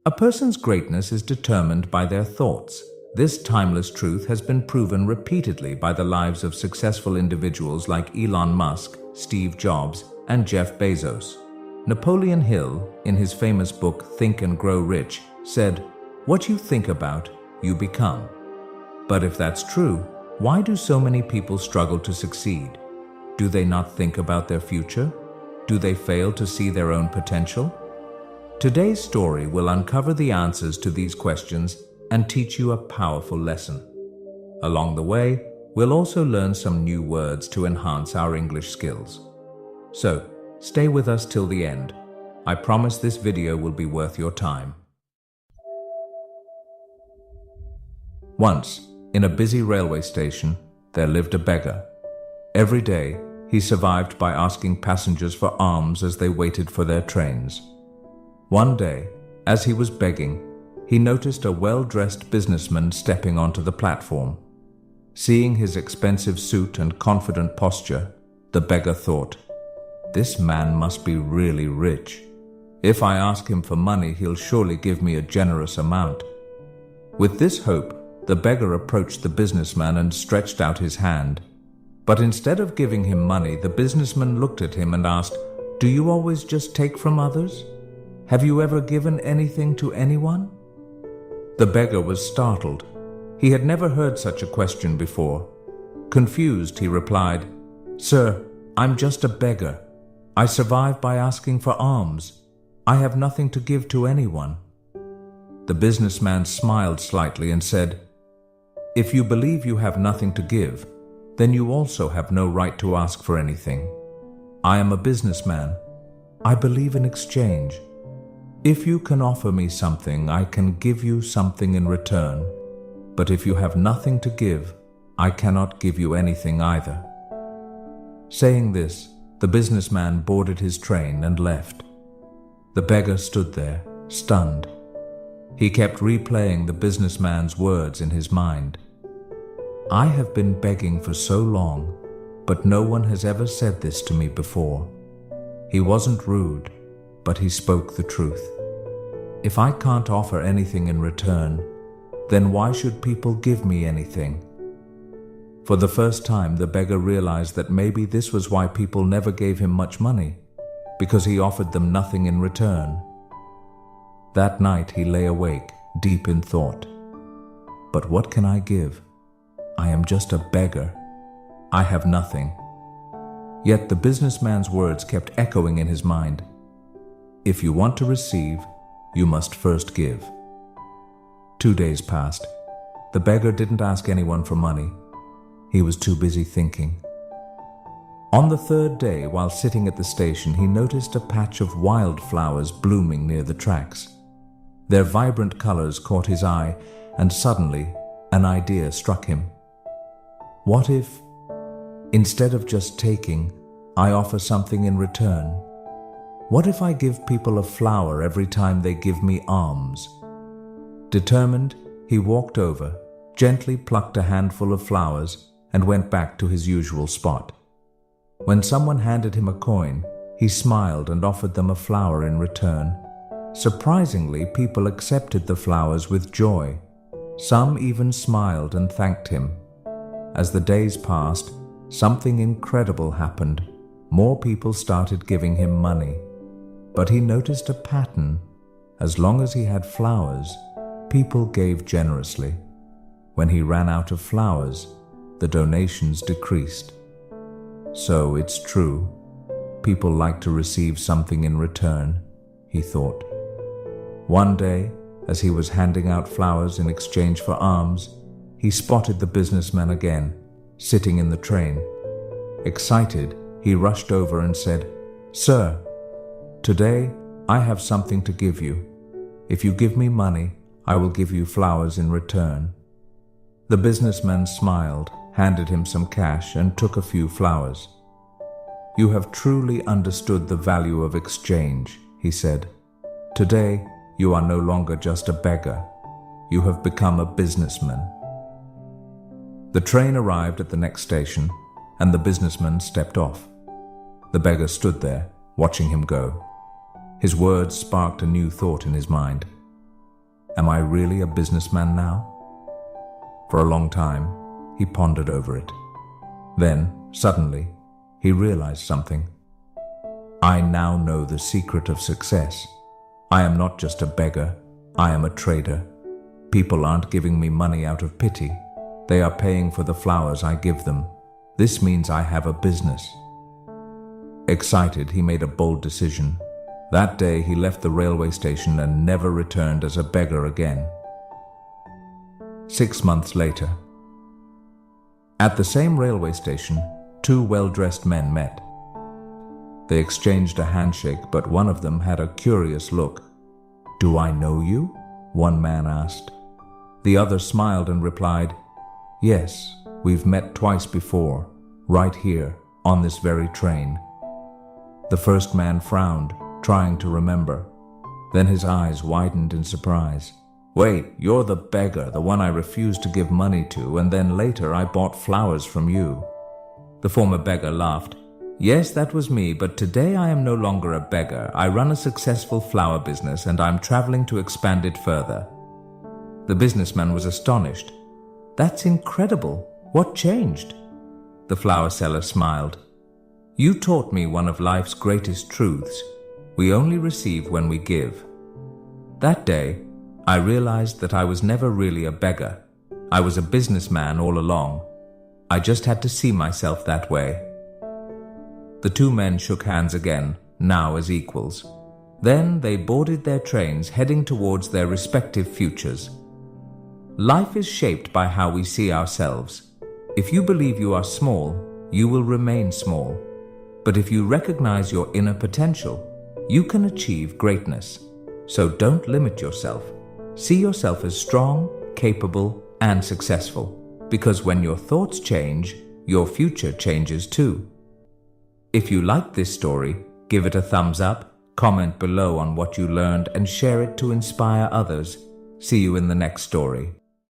A person's greatness is determined by their thoughts. This timeless truth has been proven repeatedly by the lives of successful individuals like Elon Musk, Steve Jobs, and Jeff Bezos. Napoleon Hill, in his famous book Think and Grow Rich, said, "What you think about, you become." But if that's true, why do so many people struggle to succeed? Do they not think about their future? Do they fail to see their own potential? Today's story will uncover the answers to these questions and teach you a powerful lesson. Along the way, we'll also learn some new words to enhance our English skills. So, stay with us till the end. I promise this video will be worth your time. Once, in a busy railway station, there lived a beggar. Every day, he survived by asking passengers for alms as they waited for their trains. One day, as he was begging, he noticed a well-dressed businessman stepping onto the platform. Seeing his expensive suit and confident posture, the beggar thought, "This man must be really rich. If I ask him for money, he'll surely give me a generous amount." With this hope, the beggar approached the businessman and stretched out his hand. But instead of giving him money, the businessman looked at him and asked, "Do you always just take from others? Have you ever given anything to anyone?" The beggar was startled. He had never heard such a question before. Confused, he replied, "Sir, I'm just a beggar. I survive by asking for alms. I have nothing to give to anyone." The businessman smiled slightly and said, "If you believe you have nothing to give, then you also have no right to ask for anything. I am a businessman. I believe in exchange. If you can offer me something, I can give you something in return. But if you have nothing to give, I cannot give you anything either." Saying this, the businessman boarded his train and left. The beggar stood there, stunned. He kept replaying the businessman's words in his mind. "I have been begging for so long, but no one has ever said this to me before." He wasn't rude, but he spoke the truth. If I can't offer anything in return, then why should people give me anything? For the first time, the beggar realized that maybe this was why people never gave him much money, because he offered them nothing in return. That night he lay awake, deep in thought. "But what can I give? I am just a beggar. I have nothing." Yet the businessman's words kept echoing in his mind. "If you want to receive, you must first give." 2 days passed. The beggar didn't ask anyone for money. He was too busy thinking. On the third day, while sitting at the station, he noticed a patch of wildflowers blooming near the tracks. Their vibrant colors caught his eye, and suddenly, an idea struck him. What if, instead of just taking, I offer something in return? What if I give people a flower every time they give me alms? Determined, he walked over, gently plucked a handful of flowers, and went back to his usual spot. When someone handed him a coin, he smiled and offered them a flower in return. Surprisingly, people accepted the flowers with joy. Some even smiled and thanked him. As the days passed, something incredible happened. More people started giving him money. But he noticed a pattern. As long as he had flowers, people gave generously. When he ran out of flowers, the donations decreased. So it's true. People like to receive something in return, he thought. One day, as he was handing out flowers in exchange for alms, he spotted the businessman again, sitting in the train. Excited, he rushed over and said, "Sir, today I have something to give you. If you give me money, I will give you flowers in return." The businessman smiled, handed him some cash, and took a few flowers. "You have truly understood the value of exchange," he said. "Today, you are no longer just a beggar. You have become a businessman." The train arrived at the next station, and the businessman stepped off. The beggar stood there, watching him go. His words sparked a new thought in his mind. Am I really a businessman now? For a long time, he pondered over it. Then, suddenly, he realized something. I now know the secret of success. I am not just a beggar, I am a trader. People aren't giving me money out of pity. They are paying for the flowers I give them. This means I have a business. Excited, he made a bold decision. That day, he left the railway station and never returned as a beggar again. 6 months later, at the same railway station, two well-dressed men met. They exchanged a handshake, but one of them had a curious look. "Do I know you?" one man asked. The other smiled and replied, "Yes, we've met twice before, right here, on this very train." The first man frowned, trying to remember. Then his eyes widened in surprise. "Wait, you're the beggar, the one I refused to give money to, and then later I bought flowers from you." The former beggar laughed. "Yes, that was me, but today I am no longer a beggar. I run a successful flower business and I'm traveling to expand it further." The businessman was astonished. "That's incredible. What changed?" The flower seller smiled. "You taught me one of life's greatest truths. We only receive when we give." That day, I realized that I was never really a beggar. I was a businessman all along. I just had to see myself that way. The two men shook hands again, now as equals. Then they boarded their trains, heading towards their respective futures. Life is shaped by how we see ourselves. If you believe you are small, you will remain small. But if you recognize your inner potential, you can achieve greatness. So don't limit yourself. See yourself as strong, capable, and successful. Because when your thoughts change, your future changes too. If you liked this story, give it a thumbs up, comment below on what you learned, and share it to inspire others. See you in the next story.